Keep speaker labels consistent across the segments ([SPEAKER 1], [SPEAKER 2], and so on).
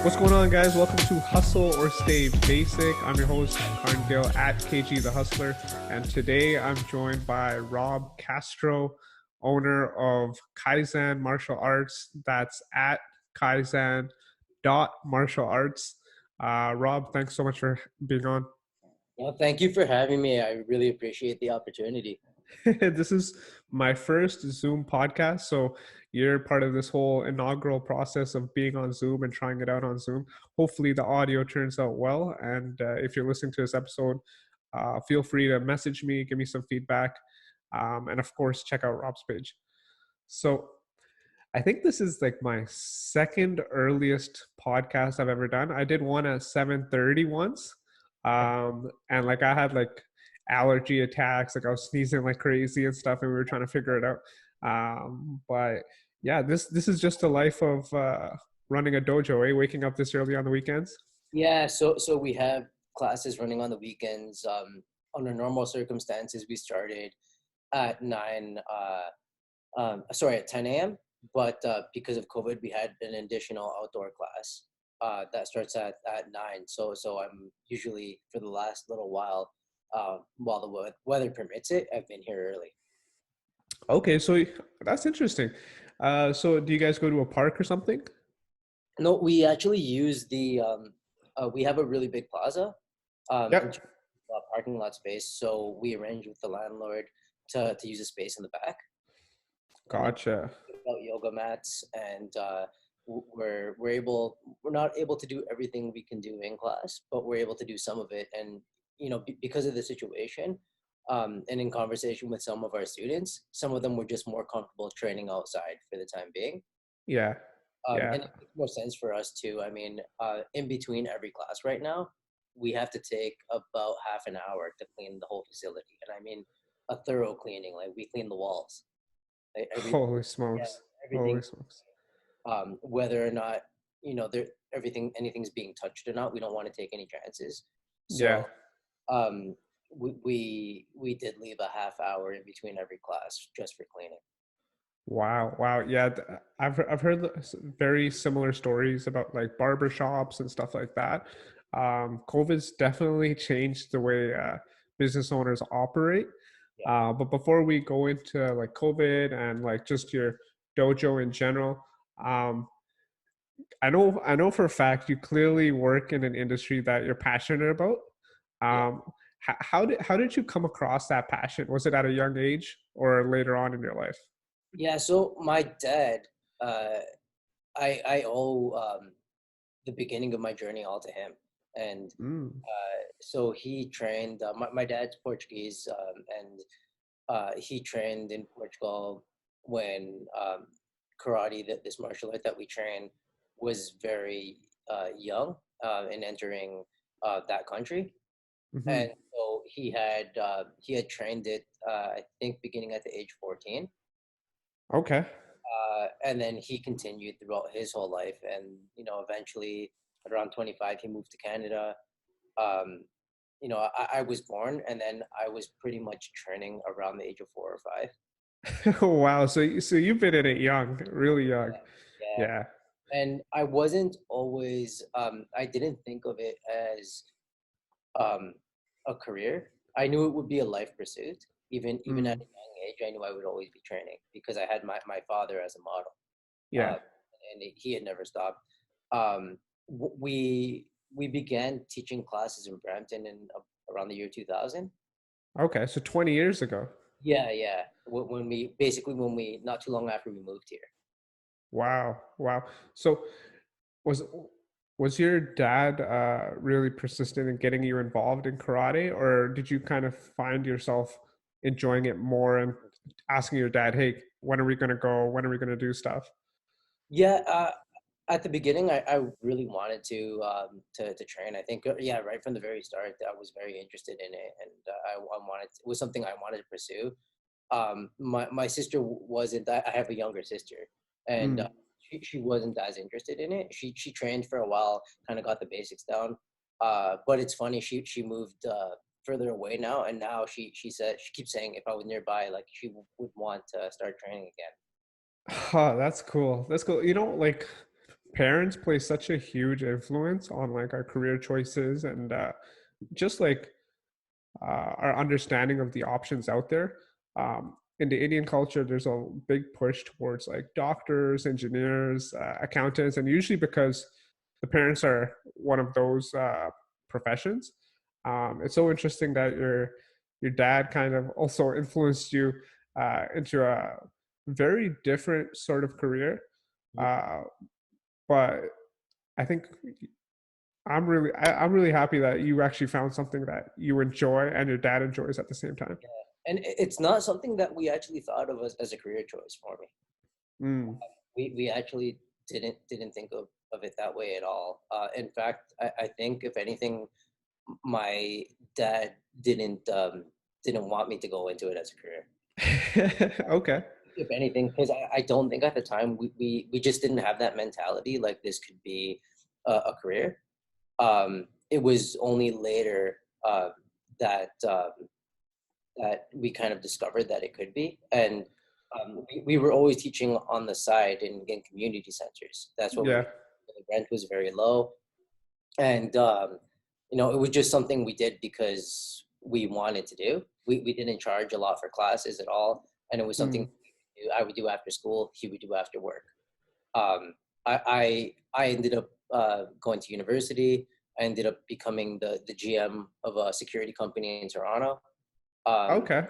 [SPEAKER 1] What's going on, guys? Welcome to Hustle or Stay Basic. I'm your host, Carngale at KG the Hustler, and today I'm joined by Rob Castro, owner of Kaizen Martial Arts. That's at Kaizen.martial arts. Rob, thanks so much for being on.
[SPEAKER 2] Well, thank you for having me. I really appreciate the opportunity.
[SPEAKER 1] This is my first Zoom podcast, so you're part of this whole inaugural process of being on Zoom and trying it out on Zoom. Hopefully, the audio turns out well. And if you're listening to this episode, feel free to message me, give me some feedback, and of course, check out Rob's page. So, I think this is like my second earliest podcast I've ever done. I did one at 7:30 once, and like I had like allergy attacks, like I was sneezing like crazy and stuff, and we were trying to figure it out. But yeah, this is just the life of running a dojo, waking up this early on the weekends.
[SPEAKER 2] Yeah, so we have classes running on the weekends. Under normal circumstances, we started at at 10 a.m. But because of COVID, we had an additional outdoor class that starts at 9. So I'm usually, for the last little while the weather permits it, I've been here early.
[SPEAKER 1] Okay, so that's interesting. So do you guys go to a park or something?
[SPEAKER 2] No, we actually use we have a really big plaza, in
[SPEAKER 1] Yep.
[SPEAKER 2] terms of parking lot space. So we arrange with the landlord to use a space in the back. And then
[SPEAKER 1] Gotcha.
[SPEAKER 2] about yoga mats, and we're not able to do everything we can do in class, but we're able to do some of it. And because of the situation, and in conversation with some of our students, some of them were just more comfortable training outside for the time being.
[SPEAKER 1] Yeah. Yeah.
[SPEAKER 2] And it makes more sense for us too. I mean, in between every class right now, we have to take about half an hour to clean the whole facility. And I mean, a thorough cleaning, like we clean the walls, like
[SPEAKER 1] Holy
[SPEAKER 2] yeah,
[SPEAKER 1] smokes.
[SPEAKER 2] everything,
[SPEAKER 1] Holy smokes.
[SPEAKER 2] whether or not, anything's being touched or not, we don't want to take any chances.
[SPEAKER 1] Yeah.
[SPEAKER 2] So, um, we did leave a half hour in between every class just for cleaning.
[SPEAKER 1] Wow, wow. Yeah, I've heard very similar stories about like barber shops and stuff like that. COVID's definitely changed the way business owners operate.
[SPEAKER 2] Yeah.
[SPEAKER 1] But before we go into like COVID and like just your dojo in general, um, I know for a fact you clearly work in an industry that you're passionate about.
[SPEAKER 2] Yeah.
[SPEAKER 1] Um, how did you come across that passion? Was it at a young age or later on in your life?
[SPEAKER 2] Yeah, so my dad, uh, I owe the beginning of my journey all to him, and
[SPEAKER 1] Mm,
[SPEAKER 2] so he trained. My dad's Portuguese, and he trained in Portugal when karate, this martial art that we train, was very young in entering that country,
[SPEAKER 1] hmm.
[SPEAKER 2] and so he had trained it. I think beginning at the age 14.
[SPEAKER 1] Okay.
[SPEAKER 2] And then he continued throughout his whole life, and eventually at around 25 he moved to Canada. um, I was born, and then I was pretty much training around the age of 4 or 5.
[SPEAKER 1] Wow. So you've been in it young, really young.
[SPEAKER 2] Yeah,
[SPEAKER 1] Yeah.
[SPEAKER 2] and I wasn't always, I didn't think of it as um, a career. I knew it would be a life pursuit. Even at
[SPEAKER 1] Mm,
[SPEAKER 2] a young age, I knew I would always be training because I had my father as a model,
[SPEAKER 1] yeah.
[SPEAKER 2] uh, and he had never stopped. Um, we began teaching classes in Brampton in around the year 2000.
[SPEAKER 1] Okay. So 20 years ago.
[SPEAKER 2] Yeah, yeah. When we not too long after we moved here.
[SPEAKER 1] Wow. Wow. So was was your dad really persistent in getting you involved in karate, or did you kind of find yourself enjoying it more and asking your dad, "Hey, when are we going to go? When are we going to do stuff?"
[SPEAKER 2] Yeah, at the beginning, I really wanted to train. I think, yeah, right from the very start, I was very interested in it, and I wanted, it was something I wanted to pursue. My sister wasn't. I have a younger sister, and
[SPEAKER 1] Mm.
[SPEAKER 2] she wasn't as interested in it. She trained for a while, kind of got the basics down. But it's funny, she moved further away now, and now she said, she keeps saying if I was nearby, like she would want to start training again.
[SPEAKER 1] Oh, that's cool. That's cool. Like parents play such a huge influence on like our career choices and just like our understanding of the options out there. In the Indian culture, there's a big push towards like doctors, engineers, accountants, and usually because the parents are one of those professions. It's so interesting that your dad kind of also influenced you into a very different sort of career.
[SPEAKER 2] Yeah.
[SPEAKER 1] Uh, but I think I'm really happy that you actually found something that you enjoy and your dad enjoys at the same time.
[SPEAKER 2] And it's not something that we actually thought of as a career choice for me.
[SPEAKER 1] Mm,
[SPEAKER 2] We actually didn't think of it that way at all. In fact, I think if anything, my dad didn't want me to go into it as a career.
[SPEAKER 1] okay.
[SPEAKER 2] If anything, because I don't think at the time we just didn't have that mentality like this could be a career. It was only later that that we kind of discovered that it could be, and we were always teaching on the side in community centers. That's what we were.
[SPEAKER 1] Yeah.
[SPEAKER 2] The rent was very low, and it was just something we did because we wanted to do. We didn't charge a lot for classes at all, and it was something
[SPEAKER 1] Mm,
[SPEAKER 2] I would do after school. He would do after work. I ended up going to university. I ended up becoming the GM of a security company in Toronto. Um,
[SPEAKER 1] okay.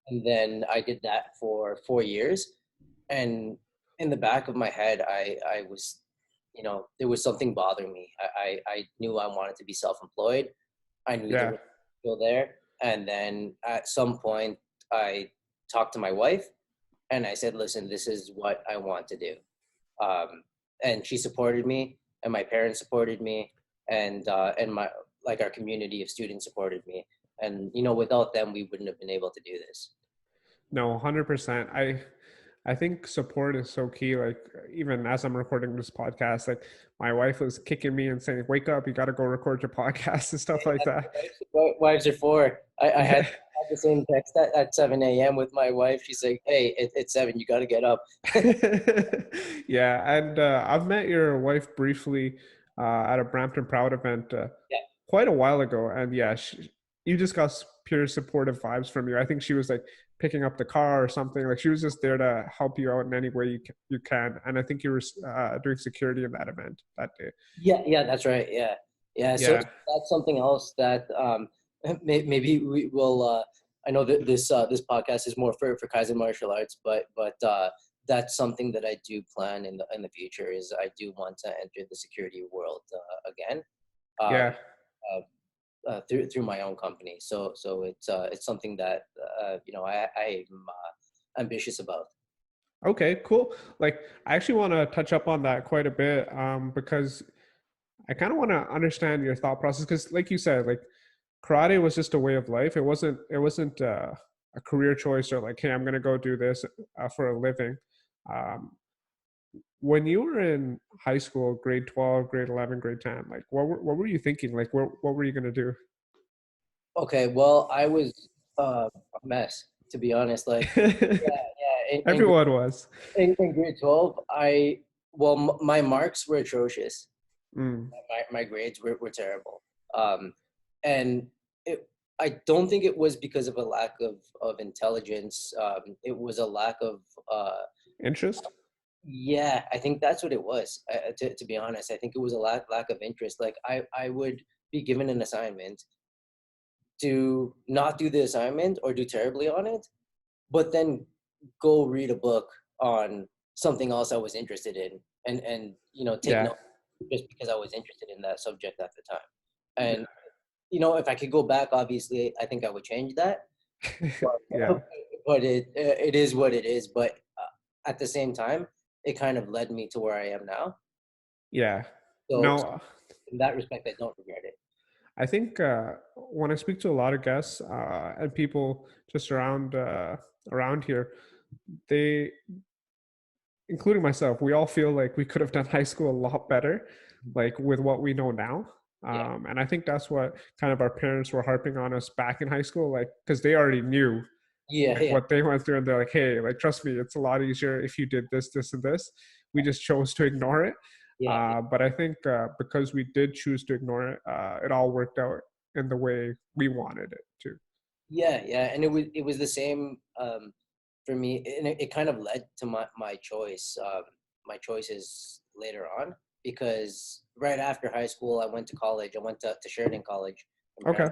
[SPEAKER 2] and then I did that for 4 years. And in the back of my head, I was, there was something bothering me. I knew I wanted to be self-employed. I knew there
[SPEAKER 1] Yeah.
[SPEAKER 2] was still there. And then at some point, I talked to my wife and I said, listen, this is what I want to do. Um, and she supported me, and my parents supported me, and my like our community of students supported me. And without them, we wouldn't have been able to do this.
[SPEAKER 1] No, 100%. I think support is so key. Like even as I'm recording this podcast, like my wife was kicking me and saying, "Wake up, you got to go record your podcast," and stuff like that.
[SPEAKER 2] What wives are for. I had the same text at 7 a.m. with my wife. She's like, "Hey, it's 7. You got to get up."
[SPEAKER 1] Yeah, and I've met your wife briefly at a Brampton Proud event
[SPEAKER 2] Yeah,
[SPEAKER 1] quite a while ago, and yeah, you just got pure supportive vibes from you. I think she was like picking up the car or something. Like she was just there to help you out in any way you can. And I think you were doing security in that event that day.
[SPEAKER 2] yeah, that's right. Yeah, yeah. So
[SPEAKER 1] Yeah,
[SPEAKER 2] that's something else that maybe we will. I know that this podcast is more for Kaizen Martial Arts, but that's something that I do plan in the future. Is I do want to enter the security world again.
[SPEAKER 1] yeah.
[SPEAKER 2] Um, through my own company. So it's something that I'm ambitious about.
[SPEAKER 1] Okay, cool. Like I actually want to touch up on that quite a bit because I kind of want to understand your thought process because, like you said, like karate was just a way of life. It wasn't a career choice or like, hey, I'm gonna go do this for a living. Um, when you were in high school, grade 12, grade 11, grade 10, like what were you thinking? Like what were you gonna do?
[SPEAKER 2] Okay, well, I was a mess, to be honest. Like, yeah,
[SPEAKER 1] Everyone was.
[SPEAKER 2] in grade 12, my marks were atrocious.
[SPEAKER 1] Mm,
[SPEAKER 2] My grades were terrible. Um, and it, I don't think it was because of a lack of intelligence. It was a lack of
[SPEAKER 1] interest?
[SPEAKER 2] yeah, I think that's what it was. To be honest, I think it was a lack of interest. Like I would be given an assignment to not do the assignment or do terribly on it, but then go read a book on something else I was interested in, and take
[SPEAKER 1] Yeah.
[SPEAKER 2] notes just because I was interested in that subject at the time.
[SPEAKER 1] Yeah.
[SPEAKER 2] And if I could go back, obviously, I think I would change that.
[SPEAKER 1] Yeah.
[SPEAKER 2] But, but it is what it is. But at the same time, it kind of led me to where I am now.
[SPEAKER 1] Yeah.
[SPEAKER 2] So
[SPEAKER 1] No,
[SPEAKER 2] in that respect, I don't regret it.
[SPEAKER 1] I think when I speak to a lot of guests and people just around here, they, including myself, we all feel like we could have done high school a lot better, like with what we know now.
[SPEAKER 2] Yeah,
[SPEAKER 1] And I think that's what kind of our parents were harping on us back in high school, like because they already knew
[SPEAKER 2] yeah,
[SPEAKER 1] like
[SPEAKER 2] yeah,
[SPEAKER 1] what they went through, and they're like, hey, like trust me, it's a lot easier if you did this, this, and this. We just chose to ignore it.
[SPEAKER 2] Yeah,
[SPEAKER 1] But I think because we did choose to ignore it, it all worked out in the way we wanted it to.
[SPEAKER 2] yeah, and it was the same for me, and it kind of led to my choice, my choices later on, because right after high school, I went to college. I went to Sheridan College in
[SPEAKER 1] Okay.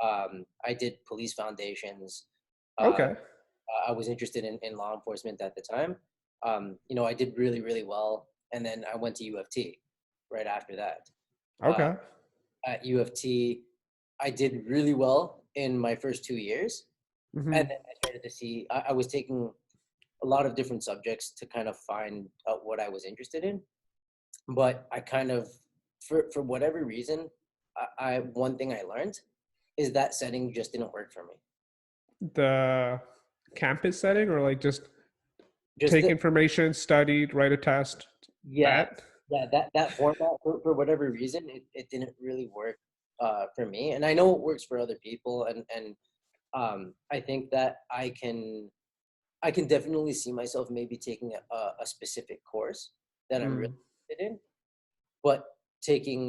[SPEAKER 2] Brampton. I did police foundations. Uh,
[SPEAKER 1] Okay.
[SPEAKER 2] I was interested in law enforcement at the time. I did really, really well, and then I went to U of T right after that. Uh,
[SPEAKER 1] Okay.
[SPEAKER 2] at U of T, I did really well in my first 2 years, and
[SPEAKER 1] Hmm.
[SPEAKER 2] then I started to see I was taking a lot of different subjects to kind of find out what I was interested in. But I kind of, for whatever reason, I one thing I learned is that setting just didn't work for me.
[SPEAKER 1] The campus setting, or like just
[SPEAKER 2] Just
[SPEAKER 1] take
[SPEAKER 2] the
[SPEAKER 1] information, studied, write a test,
[SPEAKER 2] Yeah,
[SPEAKER 1] that?
[SPEAKER 2] yeah, that format, for whatever reason, it didn't really work for me, and I know it works for other people, and I think that I can definitely see myself maybe taking a specific course that I'm really
[SPEAKER 1] Mm.
[SPEAKER 2] interested in, but taking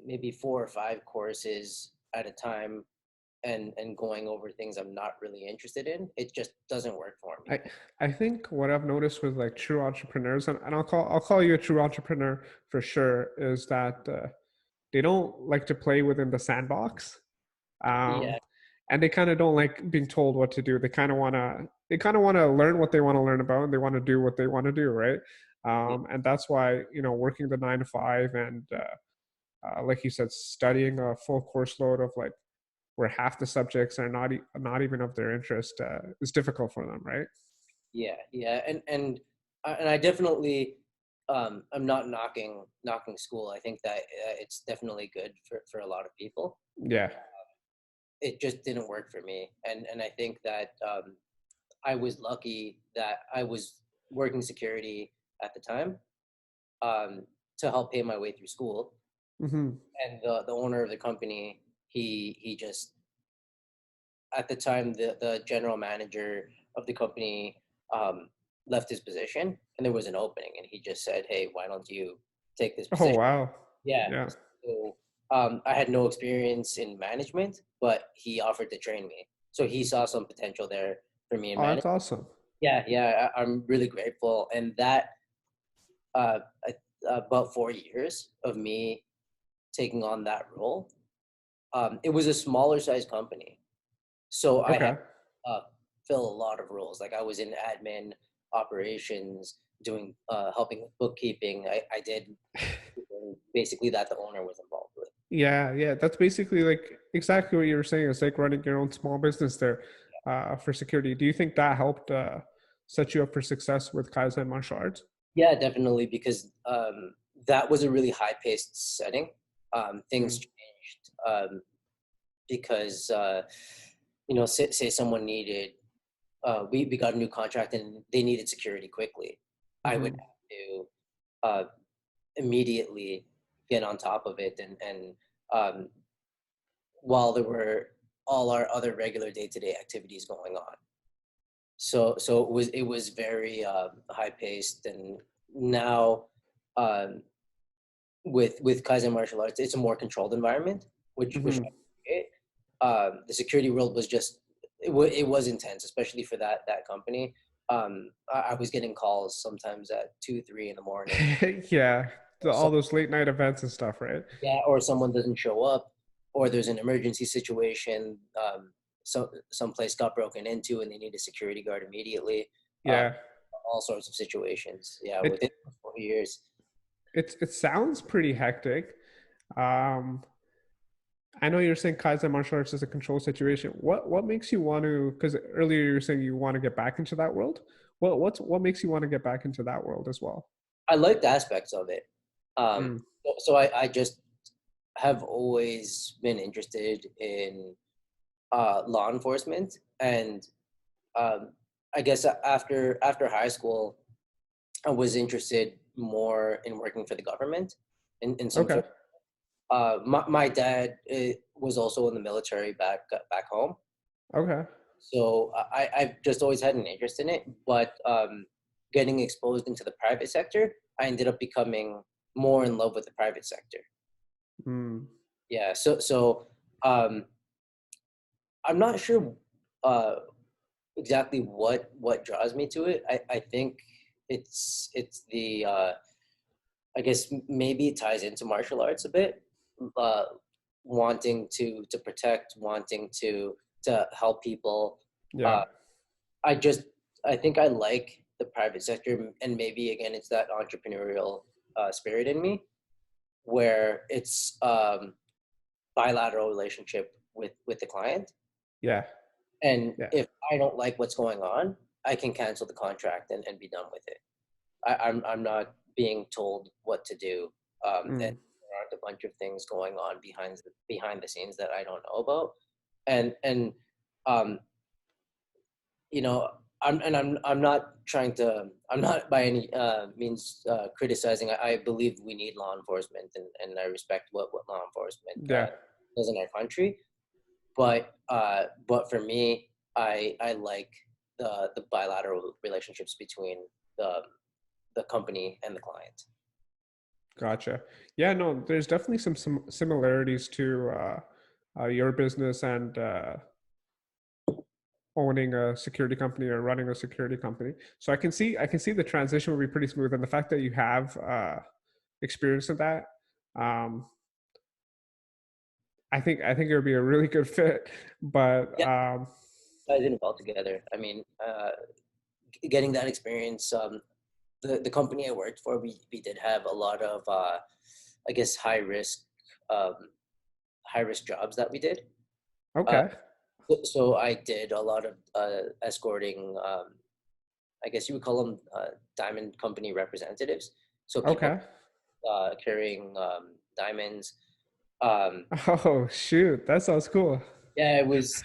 [SPEAKER 2] maybe 4 or 5 courses at a time and going over things I'm not really interested in, it just doesn't work for me.
[SPEAKER 1] I I think what I've noticed with like true entrepreneurs, and I'll call you a true entrepreneur for sure, is that they don't like to play within the sandbox, um,
[SPEAKER 2] Yeah,
[SPEAKER 1] and they kind of don't like being told what to do. They kind of want to learn what they want to learn about, and they want to do what they want to do, right?
[SPEAKER 2] yeah,
[SPEAKER 1] And that's why working the 9 to 5 and like you said, studying a full course load of like where half the subjects are not even of their interest is difficult for them, right?
[SPEAKER 2] yeah, and I definitely I'm not knocking school. I think that it's definitely good for a lot of people.
[SPEAKER 1] Yeah.
[SPEAKER 2] It just didn't work for me, and I think that I was lucky that I was working security at the time, um, to help pay my way through school.
[SPEAKER 1] Hmm.
[SPEAKER 2] And the owner of the company, he just, at the time, the general manager of the company um, left his position, and there was an opening, and he just said, "Hey, why don't you take this
[SPEAKER 1] Oh
[SPEAKER 2] position?"
[SPEAKER 1] wow.
[SPEAKER 2] Yeah.
[SPEAKER 1] Yeah.
[SPEAKER 2] So I had no experience in management, but he offered to train me. So he saw some potential there for me in
[SPEAKER 1] Oh,
[SPEAKER 2] management.
[SPEAKER 1] that's awesome.
[SPEAKER 2] Yeah, yeah, I'm really grateful. And that uh, about 4 years of me taking on that role, it was a smaller size company, so I had
[SPEAKER 1] Okay.
[SPEAKER 2] uh, fill a lot of roles. Like I was in admin, operations, doing helping with bookkeeping. I did basically that the owner was involved with.
[SPEAKER 1] Yeah, yeah. That's basically like exactly what you were saying. It's like running your own small business there for security. Do you think that helped set you up for success with Kaizen martial arts?
[SPEAKER 2] Yeah, definitely, because that was a really high paced setting. Things
[SPEAKER 1] Mm.
[SPEAKER 2] changed because say someone needed we got a new contract and they needed security quickly. I would
[SPEAKER 1] Hmm.
[SPEAKER 2] have to uh, immediately get on top of it, and um, while there were all our other regular day to day activities going on. So it was very high paced, and now um, with Kaizen martial arts, it's a more controlled environment, which I
[SPEAKER 1] Hmm.
[SPEAKER 2] appreciate. The security world was just it was intense, especially for that company. I was getting calls sometimes at 2, 3 in the morning.
[SPEAKER 1] Yeah.
[SPEAKER 2] So
[SPEAKER 1] All those late night events and stuff, right?
[SPEAKER 2] yeah, or someone doesn't show up, or there's an emergency situation. Someplace got broken into and they need a security guard immediately. Uh,
[SPEAKER 1] Yeah.
[SPEAKER 2] all sorts of situations. Yeah,
[SPEAKER 1] It
[SPEAKER 2] within 4 years.
[SPEAKER 1] it sounds pretty hectic. Um, I know you're saying Kaizen martial arts is a controlled situation. What makes you want to? Because earlier you were saying you want to get back into that world. What makes you want to get back into that world as well?
[SPEAKER 2] I liked aspects of it. Um,
[SPEAKER 1] Mm.
[SPEAKER 2] so I just have always been interested in law enforcement, and um, I guess after high school, I was interested more in working for the government in some
[SPEAKER 1] Okay.
[SPEAKER 2] sort. My dad was also in the military back home,
[SPEAKER 1] Okay.
[SPEAKER 2] so I've just always had an interest in it. But getting exposed into the private sector I ended up becoming more in love with the private sector.
[SPEAKER 1] Mm.
[SPEAKER 2] Yeah. So um, I'm not sure uh, exactly what draws me to it. I think it's the I guess maybe it ties into martial arts a bit, uh, wanting to protect, wanting to help people.
[SPEAKER 1] Yeah.
[SPEAKER 2] Uh, I just I think I like the private sector, and maybe again it's that entrepreneurial spirit in me, where it's bilateral relationship with the client,
[SPEAKER 1] Yeah.
[SPEAKER 2] and
[SPEAKER 1] Yeah.
[SPEAKER 2] if I don't like what's going on, I can cancel the contract and be done with it. I'm not being told what to do, and
[SPEAKER 1] Mm.
[SPEAKER 2] there aren't a bunch of things going on behind the scenes that I don't know about, and um, you know, I'm not trying to, I'm not by any means criticizing. I believe we need law enforcement, and I respect what law enforcement
[SPEAKER 1] Yeah.
[SPEAKER 2] does in our country. But for me, I like the bilateral relationships between the company and the client.
[SPEAKER 1] Gotcha. Yeah, no, there's definitely some similarities to your business and owning a security company or running a security company. So I can see the transition will be pretty smooth, and the fact that you have experience in that, um, I think it would be a really good fit. But
[SPEAKER 2] Yeah, ties in well together. I mean, getting that experience. The company I worked for, we did have a lot of I guess um, high risk jobs that we did. Uh,
[SPEAKER 1] okay,
[SPEAKER 2] so I did a lot of escorting. I guess you would call them diamond company representatives. So people
[SPEAKER 1] okay.
[SPEAKER 2] carrying diamonds. Um,
[SPEAKER 1] Oh shoot, that sounds cool.
[SPEAKER 2] yeah, it was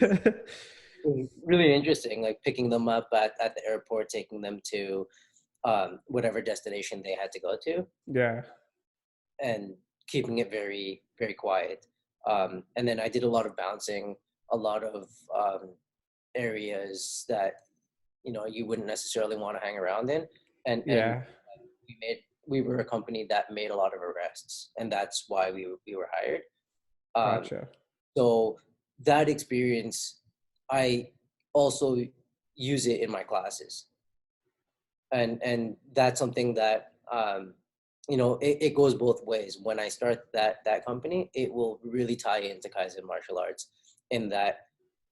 [SPEAKER 2] really interesting. Like picking them up at the airport, taking them to whatever destination they had to go to,
[SPEAKER 1] Yeah,
[SPEAKER 2] and keeping it very very quiet. And then I did a lot of bouncing, a lot of areas that you wouldn't necessarily want to hang around in, and
[SPEAKER 1] yeah.
[SPEAKER 2] we were a company that made a lot of arrests, and that's why we were hired. Um,
[SPEAKER 1] Gotcha.
[SPEAKER 2] so that experience, I also use it in my classes, and that's something that it goes both ways. When I start that company, it will really tie into Kaizen martial arts, in that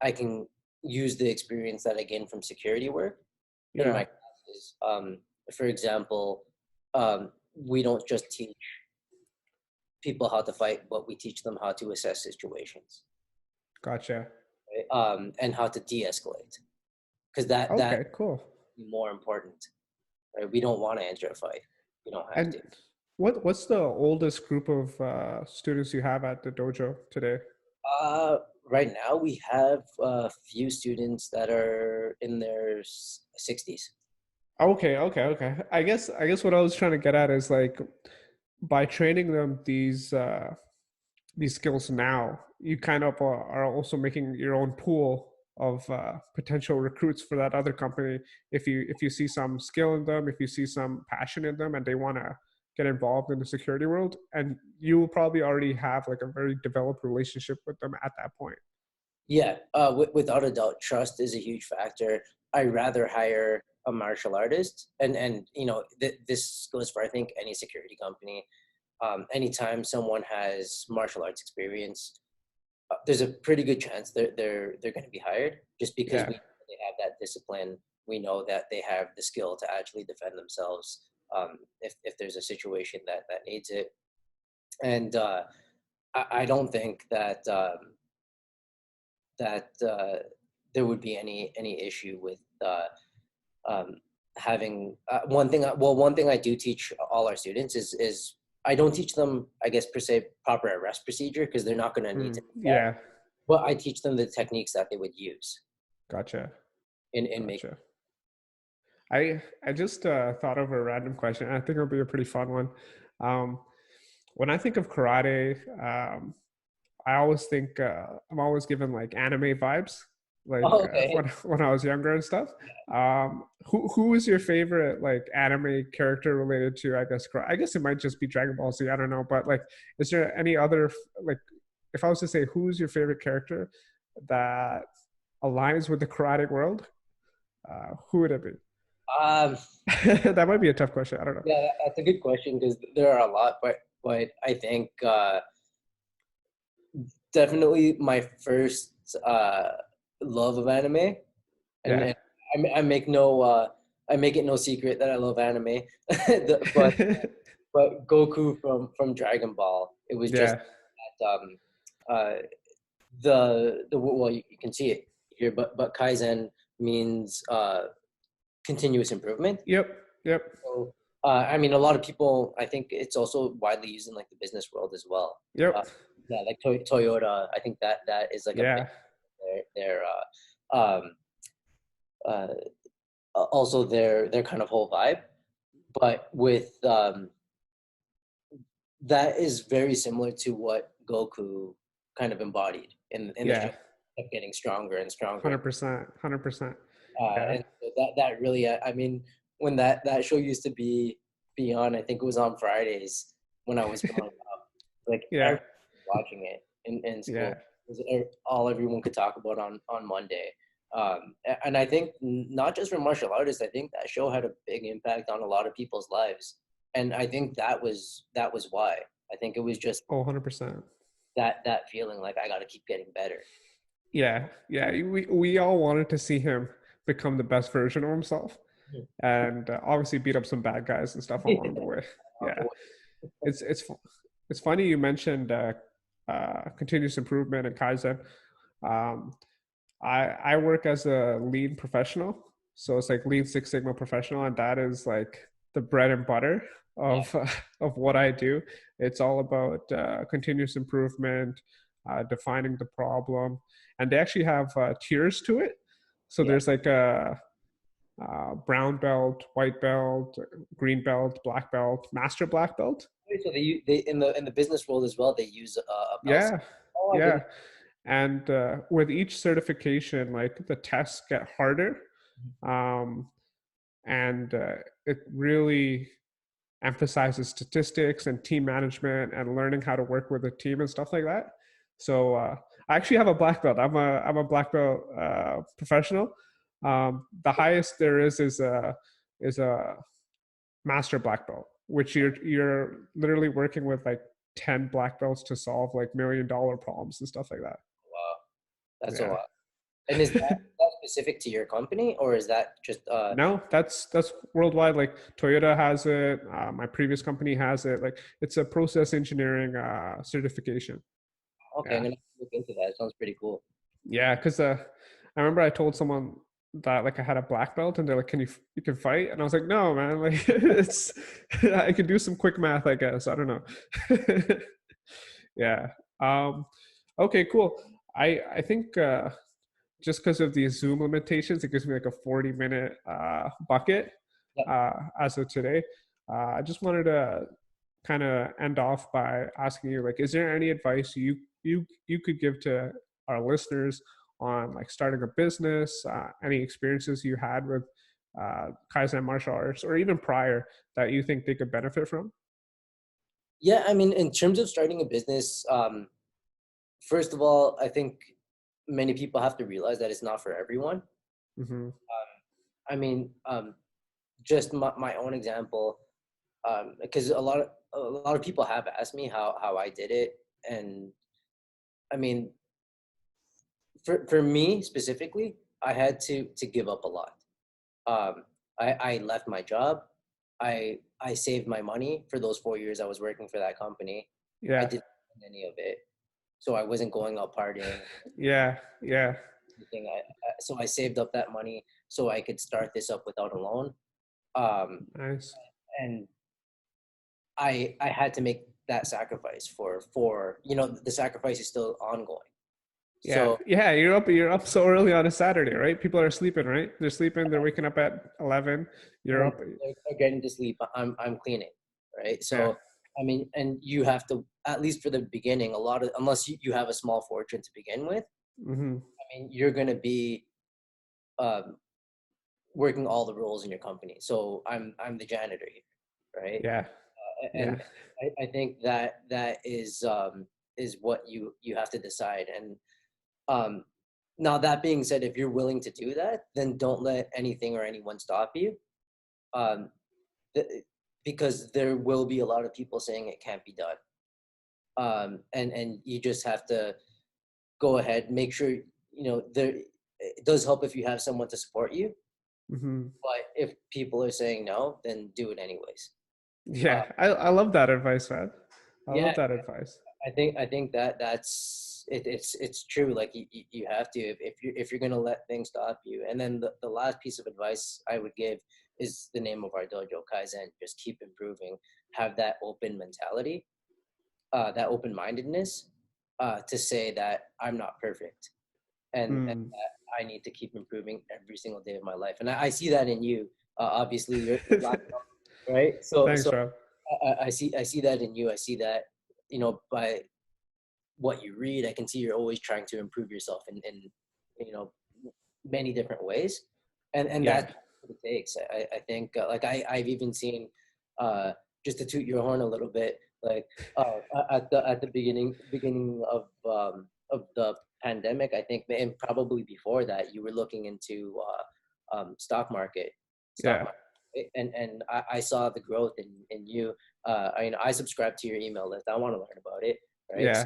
[SPEAKER 2] I can use the experience that I gained from security work in
[SPEAKER 1] Yeah,
[SPEAKER 2] my classes. For example, we don't just teach people how to fight, but we teach them how to assess situations,
[SPEAKER 1] gotcha.
[SPEAKER 2] right? And how to de-escalate, because that
[SPEAKER 1] Okay, cool.
[SPEAKER 2] is more important. Right? We don't want to enter a fight. We don't have
[SPEAKER 1] And
[SPEAKER 2] to.
[SPEAKER 1] what's the oldest group of students you have at the dojo today?
[SPEAKER 2] Right now we have a few students that are in their 60s.
[SPEAKER 1] Okay, okay, okay. I guess what I was trying to get at is like by training them these skills now, you kind of are also making your own pool of potential recruits for that other company. If you see some skill in them, if you see some passion in them, and they want to get involved in the security world, and you will probably already have like a very developed relationship with them at that point.
[SPEAKER 2] Yeah, without a doubt, trust is a huge factor. I rather hire a martial artist, and this goes for I think any security company. Anytime someone has martial arts experience, there's a pretty good chance they're going to be hired, just because
[SPEAKER 1] Yeah,
[SPEAKER 2] we know they have that discipline. We know that they have the skill to actually defend themselves, if there's a situation that needs it. And I don't think that there would be any issue with um, having one thing I do teach all our students is I don't teach them, I guess, per se proper arrest procedure, because they're not going to need to do that,
[SPEAKER 1] yeah.
[SPEAKER 2] but I teach them the techniques that they would use
[SPEAKER 1] Gotcha,
[SPEAKER 2] in making.
[SPEAKER 1] gotcha. I just thought of a random question. I think it'll be a pretty fun one. Um, when I think of karate, I always think I'm always given like anime vibes. like
[SPEAKER 2] Oh, okay.
[SPEAKER 1] when I was younger and stuff. Who is your favorite like anime character related to, I guess, I guess it might just be Dragon Ball Z. I don't know, but like, is there any other like, if I was to say who's your favorite character that aligns with the karate world, who would it be?
[SPEAKER 2] Um,
[SPEAKER 1] That might be a tough question. I don't know.
[SPEAKER 2] yeah, that's a good question because there are a lot, but I think definitely my first love of anime,
[SPEAKER 1] Yeah.
[SPEAKER 2] and I make I make it no secret that I love anime, but Goku from Dragon Ball, it was just
[SPEAKER 1] Yeah.
[SPEAKER 2] that uh the well you can see it here, but Kaizen means continuous improvement.
[SPEAKER 1] Yep. Yep.
[SPEAKER 2] So I mean, a lot of people, I think it's also widely used in like the business world as well. Uh,
[SPEAKER 1] Yep.
[SPEAKER 2] yeah, like Toyota, I think that is like a big
[SPEAKER 1] Yeah.
[SPEAKER 2] their uh, also their kind of whole vibe. But with that is very similar to what Goku kind of embodied in the show,
[SPEAKER 1] Yeah.
[SPEAKER 2] of getting stronger and stronger.
[SPEAKER 1] 100%. 100%. Yeah.
[SPEAKER 2] And so that really, I mean, when that show used to be on, I think it was on Fridays when I was growing up. Like
[SPEAKER 1] Yeah.
[SPEAKER 2] everyone was watching it in school.
[SPEAKER 1] Yeah.
[SPEAKER 2] It was all everyone could talk about on Monday. And I think not just for martial artists, I think that show had a big impact on a lot of people's lives. And I think that was why. I think it was just
[SPEAKER 1] Oh, 100%.
[SPEAKER 2] that feeling like I got to keep getting better.
[SPEAKER 1] Yeah. Yeah. We all wanted to see him become the best version of himself, and obviously beat up some bad guys and stuff along the way. Yeah. It's it's it's funny you mentioned continuous improvement and Kaizen. Um, I work as a lean professional, so it's like Lean Six Sigma professional, and that is like the bread and butter
[SPEAKER 2] Yeah,
[SPEAKER 1] of of what I do. It's all about continuous improvement, defining the problem, and they actually have tiers to it. So
[SPEAKER 2] yeah.
[SPEAKER 1] there's like a brown belt, white belt, green belt, black belt, master black belt.
[SPEAKER 2] So they in the business world as well. They use a belt.
[SPEAKER 1] Yeah,
[SPEAKER 2] Oh, I
[SPEAKER 1] yeah.
[SPEAKER 2] didn't.
[SPEAKER 1] And with each certification, like the tests get harder, um, and it really emphasizes statistics and team management and learning how to work with a team and stuff like that. So I actually have a black belt. I'm a black belt professional. The highest there is a master black belt, which you're literally working with like 10 black belts to solve like $1 million problems and stuff like that.
[SPEAKER 2] Wow, that's a
[SPEAKER 1] Yeah.
[SPEAKER 2] lot. And is that specific to your company, or is that just
[SPEAKER 1] No, that's worldwide. Like Toyota has it. My previous company has it. Like it's a process engineering certification.
[SPEAKER 2] okay? I'm
[SPEAKER 1] Yeah,
[SPEAKER 2] gonna look into that. It sounds pretty cool.
[SPEAKER 1] yeah. Because I remember I told someone that like I had a black belt, and they're like, "Can you can fight?" And I was like, "No, man. Like it's I can do some quick math, I guess. I don't know." Yeah. Um. Okay. Cool. I think just because of the Zoom limitations, it gives me like a 40-minute bucket
[SPEAKER 2] Yeah,
[SPEAKER 1] as of today. I just wanted to kind of end off by asking you, like, is there any advice you could give to our listeners on like starting a business, any experiences you had with Kaizen martial arts, or even prior that you think they could benefit from?
[SPEAKER 2] yeah. I mean, in terms of starting a business, first of all, I think many people have to realize that it's not for everyone.
[SPEAKER 1] Mm-hmm.
[SPEAKER 2] I mean, just my own example, because a lot of people have asked me how I did it, and I mean, for me specifically, I had to give up a lot. I left my job. I saved my money for those 4 years I was working for that company. I
[SPEAKER 1] Yeah,
[SPEAKER 2] didn't spend any of it, so I wasn't going out partying.
[SPEAKER 1] yeah, yeah.
[SPEAKER 2] Anything. So I saved up that money so I could start this up without a loan. Um,
[SPEAKER 1] Nice.
[SPEAKER 2] and I had to make that sacrifice for the sacrifice is still ongoing.
[SPEAKER 1] Yeah,
[SPEAKER 2] So
[SPEAKER 1] yeah, you're up so early on a Saturday, right? People are sleeping, right? They're sleeping, they're waking up at 11. You're
[SPEAKER 2] when
[SPEAKER 1] up.
[SPEAKER 2] they're getting to sleep, I'm cleaning, right?
[SPEAKER 1] Yeah.
[SPEAKER 2] So I mean, and you have to, at least for the beginning, a lot of, unless you have a small fortune to begin with,
[SPEAKER 1] Mm-hmm.
[SPEAKER 2] mean, you're going to be um, working all the roles in your company. So I'm the janitor here, right?
[SPEAKER 1] Yeah. Yeah.
[SPEAKER 2] And I think that is what you have to decide. And um, now that being said, if you're willing to do that, then don't let anything or anyone stop you. Um, th- because there will be a lot of people saying it can't be done. And you just have to go ahead, make sure, there, it does help if you have someone to support you.
[SPEAKER 1] Hmm.
[SPEAKER 2] But if people are saying no, then do it anyways. Uh,
[SPEAKER 1] Yeah. I love that advice, man. I love
[SPEAKER 2] yeah,
[SPEAKER 1] that advice.
[SPEAKER 2] I think that that's it, it's true. Like you have to, if you're gonna let things stop you. And then the last piece of advice I would give is the name of our dojo, Kaizen. Just keep improving. Have that open mentality, that open mindedness, to say that I'm not perfect, and
[SPEAKER 1] Mm.
[SPEAKER 2] that I need to keep improving every single day of my life. And I see that in you. Obviously, you're black belt, right? So
[SPEAKER 1] Thanks, Rob.
[SPEAKER 2] I see that in you. I see that, by what you read, I can see you're always trying to improve yourself in you know many different ways, and
[SPEAKER 1] Yeah.
[SPEAKER 2] that's what it takes. I think, like I've even seen, uh, just to toot your horn a little bit, like at the beginning of the pandemic, I think, and probably before that, you were looking into stock market, stock
[SPEAKER 1] Yeah.
[SPEAKER 2] market. And I saw the growth in you. I subscribe to your email list. I want to learn about it, right?
[SPEAKER 1] Yeah.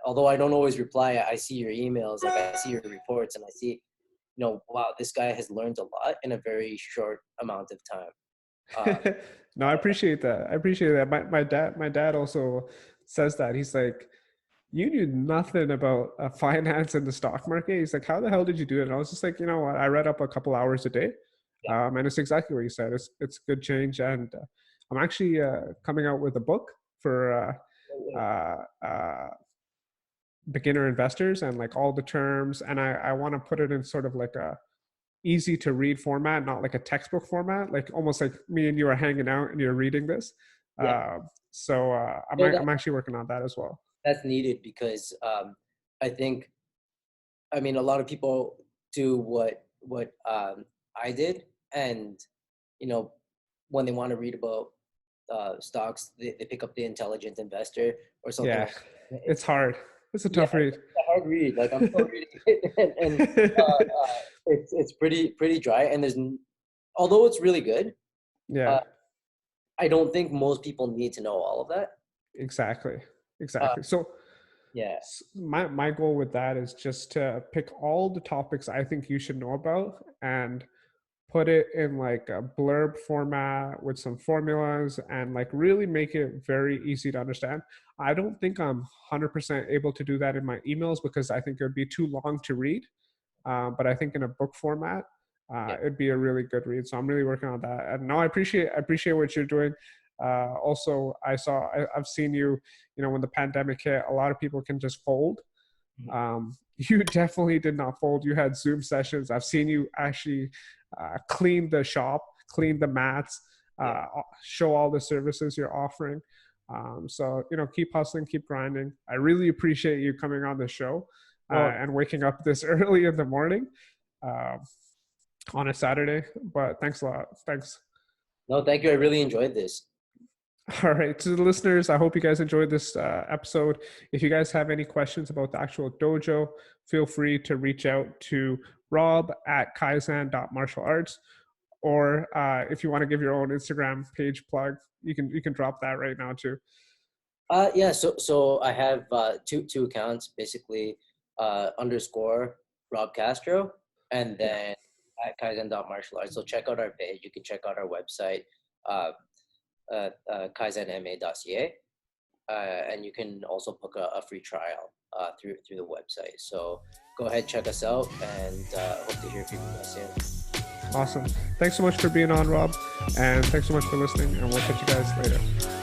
[SPEAKER 2] Although I don't always reply, I see your emails, like I see your reports, and I see, wow, this guy has learned a lot in a very short amount of time. Uh,
[SPEAKER 1] No, I appreciate that. I appreciate that. My dad also says that. He's like, you knew nothing about finance and the stock market. He's like, how the hell did you do it? And I was just like, you know what? I read up a couple hours a day,
[SPEAKER 2] yeah,
[SPEAKER 1] and it's exactly what you said. It's good change, and I'm actually coming out with a book for beginner investors and like all the terms, and I want to put it in sort of like a easy to read format, not like a textbook format, like almost like me and you are hanging out and you're reading this.
[SPEAKER 2] yeah.
[SPEAKER 1] So
[SPEAKER 2] No, that,
[SPEAKER 1] I'm actually working on that as well.
[SPEAKER 2] that's needed because I think, I mean, a lot of people do what I did, and you know, when they want to read about stocks, they pick up the Intelligent Investor or something
[SPEAKER 1] Yeah,
[SPEAKER 2] like that.
[SPEAKER 1] it's hard. It's a
[SPEAKER 2] Yeah,
[SPEAKER 1] tough read.
[SPEAKER 2] it's a hard read. Like I'm still reading it, and it's pretty dry. And although it's really good,
[SPEAKER 1] Yeah,
[SPEAKER 2] uh, I don't think most people need to know all of that.
[SPEAKER 1] exactly,
[SPEAKER 2] Uh,
[SPEAKER 1] exactly. So
[SPEAKER 2] yeah,
[SPEAKER 1] my goal with that is just to pick all the topics I think you should know about and put it in like a blurb format with some formulas and like really make it very easy to understand. I don't think I'm 100% able to do that in my emails because I think it would be too long to read. But I think in a book format,
[SPEAKER 2] yeah,
[SPEAKER 1] it'd be a really good read. So I'm really working on that. And no, I appreciate what you're doing. Also, I've seen you. You know, when the pandemic hit, a lot of people can just fold.
[SPEAKER 2] mhm,
[SPEAKER 1] You definitely did not fold. You had Zoom sessions. I've seen you actually clean the shop, clean the mats,
[SPEAKER 2] yeah.
[SPEAKER 1] show all the services you're offering. So, you know, keep hustling, keep grinding. I really appreciate you coming on the show
[SPEAKER 2] No,
[SPEAKER 1] and waking up this early in the morning uh, on a Saturday. But thanks a lot. Thanks.
[SPEAKER 2] no, thank you. I really enjoyed this.
[SPEAKER 1] All right, to the listeners, I hope you guys enjoyed this episode. If you guys have any questions about the actual dojo, feel free to reach out to Rob at Kaizen.martialarts, or if you want to give your own Instagram page plug, you can drop that right now too.
[SPEAKER 2] Yeah. So I have two accounts, basically, underscore Rob Castro, and
[SPEAKER 1] Yeah,
[SPEAKER 2] then at Kaizen Martial Arts. So check out our page. You can check out our website, uh, kaizenma.ca. And you can also book a free trial through the website. So go ahead, check us out, and hope to hear from you guys soon.
[SPEAKER 1] awesome. Thanks so much for being on, Rob, and thanks so much for listening. And we'll catch you guys later.